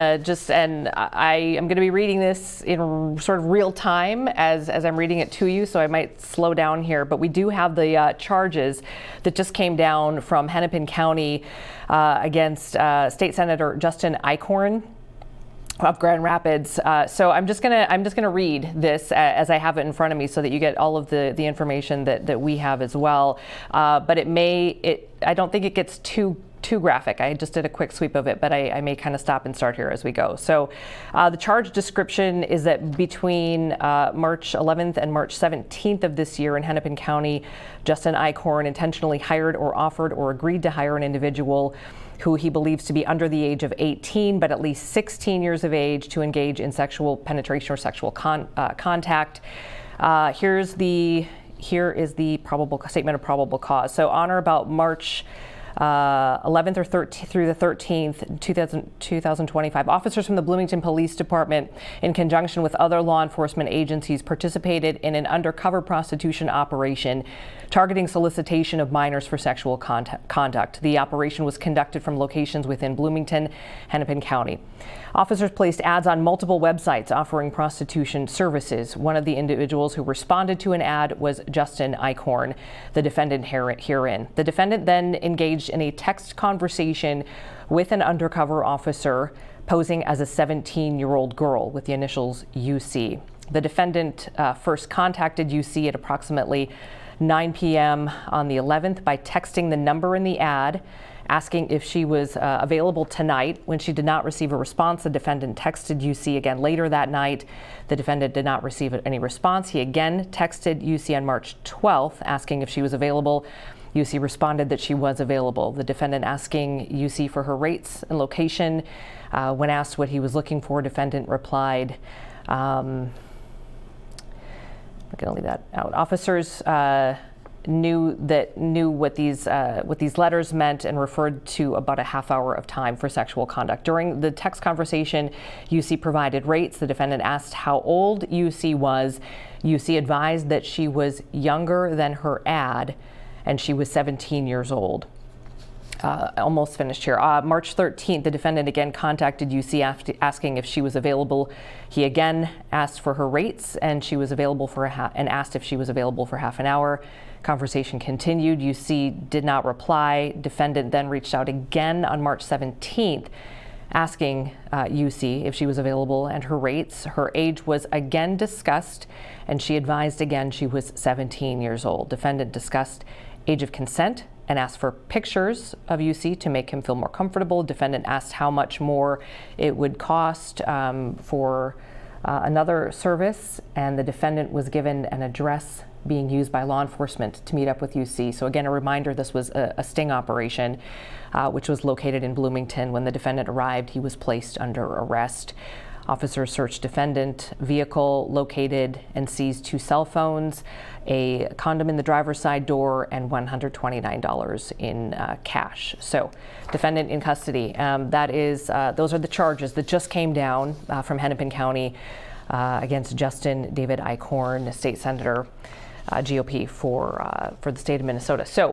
And I am going to be reading this in sort of real time as I'm reading it to you, so I might slow down here. But we do have the charges that just came down from Hennepin County against State Senator Justin Eichhorn of Grand Rapids. So I'm just gonna read this as I have it in front of me, so that you get all of the information that we have as well. But I don't think it gets too graphic. I just did a quick sweep of it, but I may kind of stop and start here as we go. So the charge description is that between March 11th and March 17th of this year in Hennepin County, Justin Eichhorn intentionally hired or offered or agreed to hire an individual who he believes to be under the age of 18 but at least 16 years of age to engage in sexual penetration or sexual contact. Here is the probable statement of probable cause. So on or about March 11th or 13th through the 13th, 2025, officers from the Bloomington Police Department, in conjunction with other law enforcement agencies, participated in an undercover prostitution operation targeting solicitation of minors for sexual conduct. The operation was conducted from locations within Bloomington, Hennepin County. Officers placed ads on multiple websites offering prostitution services. One of the individuals who responded to an ad was Justin Eichhorn, the defendant herein. The defendant then engaged in a text conversation with an undercover officer posing as a 17-year-old girl with the initials UC. The defendant first contacted UC at approximately 9 p.m. on the 11th by texting the number in the ad, asking if she was available tonight. When she did not receive a response, the defendant texted UC again later that night. The defendant did not receive any response. He again texted UC on March 12th, asking if she was available. UC responded that she was available. The defendant asking UC for her rates and location. When asked what he was looking for, defendant replied, I'm going to leave that out. Officers knew what these letters meant and referred to about a half hour of time for sexual conduct. During the text conversation, UC provided rates. The defendant asked how old UC was. UC advised that she was younger than her ad, and she was 17 years old. Almost finished here. March 13th, the defendant again contacted UC asking if she was available. He again asked for her rates, and she was available and asked if she was available for half an hour. Conversation continued. UC did not reply. Defendant then reached out again on March 17th, asking UC if she was available and her rates. Her age was again discussed, and she advised again she was 17 years old. Defendant discussed age of consent and asked for pictures of UC to make him feel more comfortable. Defendant asked how much more it would cost for another service, and the defendant was given an address being used by law enforcement to meet up with UC. So again, a reminder, this was a sting operation, which was located in Bloomington. When the defendant arrived, he was placed under arrest. Officers searched defendant vehicle, located and seized 2 cell phones, a condom in the driver's side door, and $129 in cash. So, defendant in custody. Those are the charges that just came down from Hennepin County against Justin David Eichhorn, state senator, GOP for the state of Minnesota. So,